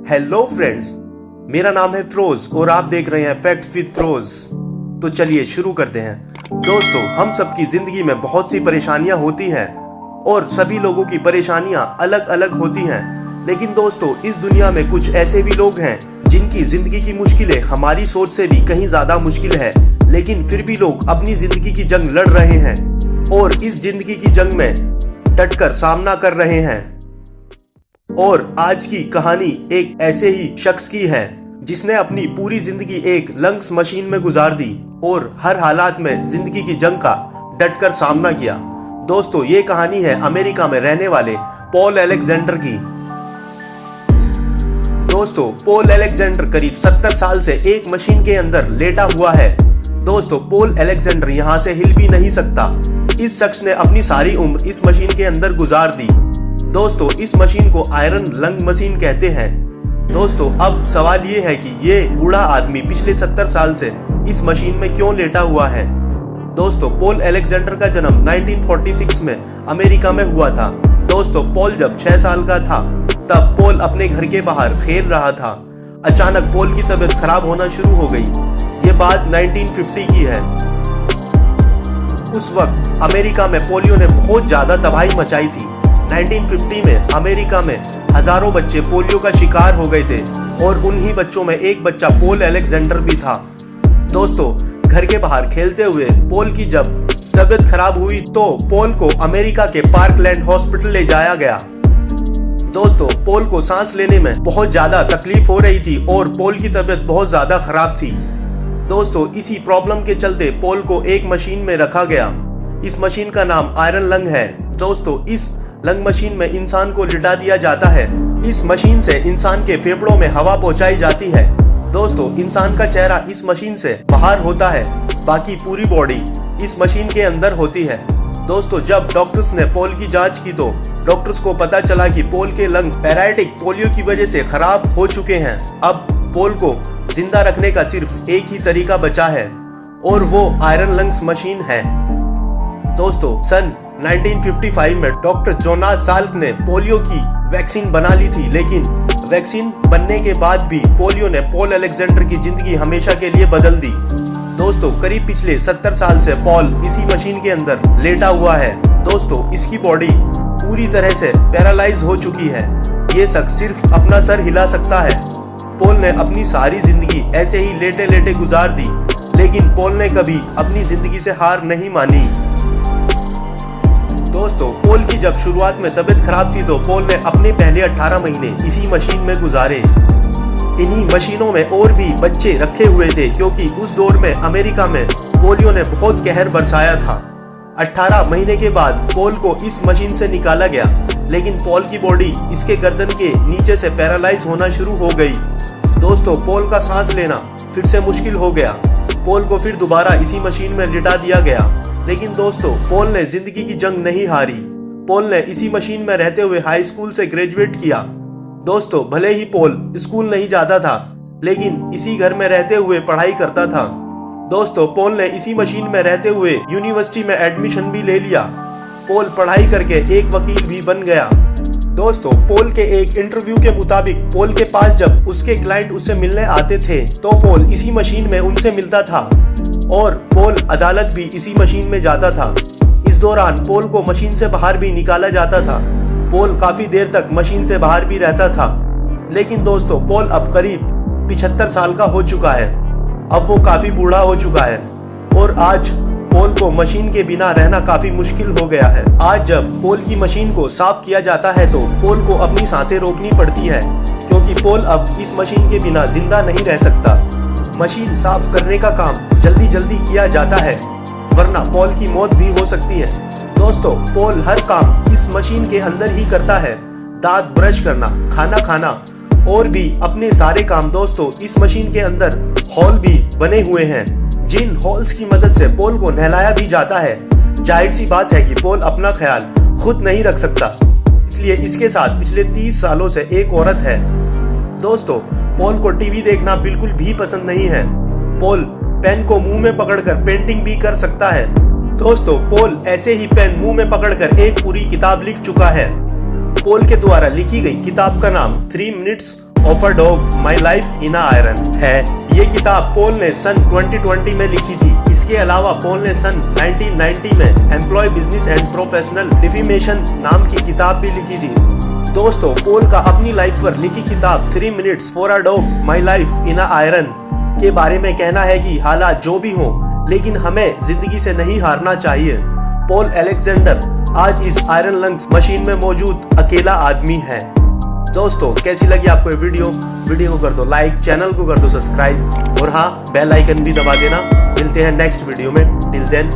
Hello friends, मेरा नाम है फिरोज और आप देख रहे हैं फैक्ट्स विद फिरोज। तो चलिए शुरू करते हैं। दोस्तों, हम सबकी जिंदगी में बहुत सी परेशानियां होती हैं और सभी लोगों की परेशानियां अलग अलग होती हैं। लेकिन दोस्तों, इस दुनिया में कुछ ऐसे भी लोग हैं जिनकी जिंदगी की मुश्किलें हमारी सोच से भी कहीं ज्यादा मुश्किल है, लेकिन फिर भी लोग अपनी जिंदगी की जंग लड़ रहे हैं और इस जिंदगी की जंग में डटकर सामना कर रहे हैं। और आज की कहानी एक ऐसे ही शख्स की है जिसने अपनी पूरी जिंदगी एक लंग्स मशीन में गुजार दी और हर हालात में जिंदगी की जंग का डटकर सामना किया। दोस्तों, ये कहानी है अमेरिका में रहने वाले पॉल अलेक्जेंडर की। दोस्तों, पॉल अलेक्जेंडर करीब 70 साल से एक मशीन के अंदर लेटा हुआ है। दोस्तों, पॉल अलेक्जेंडर यहाँ से हिल भी नहीं सकता। इस शख्स ने अपनी सारी उम्र इस मशीन के अंदर गुजार दी। दोस्तों, इस मशीन को आयरन लंग मशीन कहते हैं। दोस्तों, अब सवाल ये है कि ये बूढ़ा आदमी पिछले 70 साल से इस मशीन में क्यों लेटा हुआ है। दोस्तों, पॉल अलेक्जेंडर का जन्म 1946 में अमेरिका में हुआ था। दोस्तों, पॉल जब 6 साल का था तब पॉल अपने घर के बाहर खेल रहा था। अचानक पॉल की तबीयत खराब होना शुरू हो गई। ये बात 1950 की है। उस वक्त अमेरिका में पोलियो ने बहुत ज्यादा तबाही मचाई थी। 1950 में अमेरिका में हजारों बच्चे पोलियो का शिकार हो गए थे और उन्हीं बच्चों में एक बच्चा पॉल अलेक्जेंडर भी था। दोस्तों, घर के बाहर खेलते हुए पॉल की जब तबीयत खराब हुई तो पॉल को अमेरिका के पार्कलैंड हॉस्पिटल ले जाया गया। दोस्तों, पॉल को सांस लेने में बहुत ज्यादा तकलीफ हो रही थी और पॉल की तबीयत बहुत ज्यादा खराब थी। दोस्तों, इसी प्रॉब्लम के चलते पॉल को एक मशीन में रखा गया। इस मशीन का नाम आयरन लंग है। दोस्तों, इस लंग मशीन में इंसान को लिटा दिया जाता है। इस मशीन से इंसान के फेफड़ों में हवा पहुंचाई जाती है। दोस्तों, इंसान का चेहरा इस मशीन से बाहर होता है, बाकी पूरी बॉडी इस मशीन के अंदर होती है। दोस्तों, जब डॉक्टर्स ने पॉल की जांच की तो डॉक्टर्स को पता चला कि पॉल के लंग पैरालिटिक पोलियो की वजह से खराब हो चुके हैं। अब पॉल को जिंदा रखने का सिर्फ एक ही तरीका बचा है और वो आयरन लंग्स मशीन है। दोस्तों, सन 1955 में डॉक्टर जोनास साल्क ने पोलियो की वैक्सीन बना ली थी, लेकिन वैक्सीन बनने के बाद भी पोलियो ने पॉल अलेक्जेंडर की जिंदगी हमेशा के लिए बदल दी। दोस्तों, करीब पिछले 70 साल से पॉल इसी मशीन के अंदर लेटा हुआ है। दोस्तों, इसकी बॉडी पूरी तरह से पैरालाइज हो चुकी है। ये शख्स सिर्फ अपना सर हिला सकता है। पॉल ने अपनी सारी जिंदगी ऐसे ही लेटे लेटे गुजार दी, लेकिन पॉल ने कभी अपनी जिंदगी से हार नहीं मानी। दोस्तों, पॉल की जब शुरुआत में तबीयत खराब थी तो पॉल ने अपने पहले 18 महीने इसी मशीन में गुजारे। इन्हीं मशीनों में और भी बच्चे रखे हुए थे, क्योंकि उस दौर में अमेरिका में पोलियो ने बहुत कहर बरसाया था। 18 महीने के बाद पॉल को इस मशीन से निकाला गया, लेकिन पॉल की बॉडी इसके गर्दन के नीचे से पैरालाइज होना शुरू हो गई। दोस्तों, पॉल का सांस लेना फिर से मुश्किल हो गया। पॉल को फिर दोबारा इसी मशीन में लिटा दिया गया, लेकिन दोस्तों, पॉल ने जिंदगी की जंग नहीं हारी। पॉल ने इसी मशीन में रहते हुए हाई स्कूल से ग्रेजुएट किया। दोस्तों, भले ही पॉल स्कूल नहीं जाता था, लेकिन इसी घर में रहते हुए पढ़ाई करता था। दोस्तों, पॉल ने इसी मशीन में रहते हुए यूनिवर्सिटी में एडमिशन भी ले लिया। पॉल पढ़ाई करके एक वकील भी बन गया। दोस्तों, पॉल के एक इंटरव्यू के मुताबिक पॉल के पास जब उसके क्लाइंट उससे मिलने आते थे तो पॉल इसी मशीन में उनसे मिलता था और पॉल अदालत भी इसी मशीन में जाता था। इस दौरान पॉल को मशीन से बाहर भी निकाला जाता था। पॉल काफी देर तक मशीन से बाहर भी रहता था। लेकिन दोस्तों, पॉल अब करीब 75 साल का हो चुका है। अब वो काफी बूढ़ा हो चुका है और आज पॉल को मशीन के बिना रहना काफी मुश्किल हो गया है। आज जब पॉल की मशीन को साफ किया जाता है तो पॉल को अपनी सांसें रोकनी पड़ती है, क्योंकि पॉल अब इस मशीन के बिना जिंदा नहीं रह सकता। मशीन साफ करने का काम जल्दी जल्दी किया जाता है, वरना पॉल की मौत भी हो सकती है। दोस्तों, पॉल हर काम इस मशीन के अंदर ही करता है। दांत ब्रश करना, खाना खाना और भी अपने सारे काम दोस्तों इस मशीन के अंदर हॉल भी बने हुए हैं, जिन हॉल्स की मदद से पॉल को नहलाया भी जाता है। जाहिर सी बात है कि पॉल अपना ख्याल खुद नहीं रख सकता, इसलिए इसके साथ पिछले 30 सालों से एक औरत है। दोस्तों, पॉल को टीवी देखना बिल्कुल भी पसंद नहीं है। पॉल पेन को मुंह में पकड़कर पेंटिंग भी कर सकता है। दोस्तों, पॉल ऐसे ही पेन मुंह में पकड़कर एक पूरी किताब लिख चुका है। पॉल के द्वारा लिखी गई किताब का नाम 3 minutes of a dog my life in iron है। ये किताब पॉल ने सन 2020 में लिखी थी। इसके अलावा पॉल ने सन 1990 में employ business and professional defamation नाम की किताब भी लिखी थी। दोस्तों, पॉल का अपनी लाइफ पर लिखी किताब 3 minutes for a dog my life in iron के बारे में कहना है कि हालात जो भी हों, लेकिन हमें जिंदगी से नहीं हारना चाहिए। पॉल अलेक्जेंडर आज इस आयरन लंग्स मशीन में मौजूद अकेला आदमी है। दोस्तों, कैसी लगी आपको ये वीडियो को कर दो लाइक, चैनल को कर दो सब्सक्राइब और हाँ, बेल आइकन भी दबा देना। मिलते हैं नेक्स्ट वीडियो में। Till then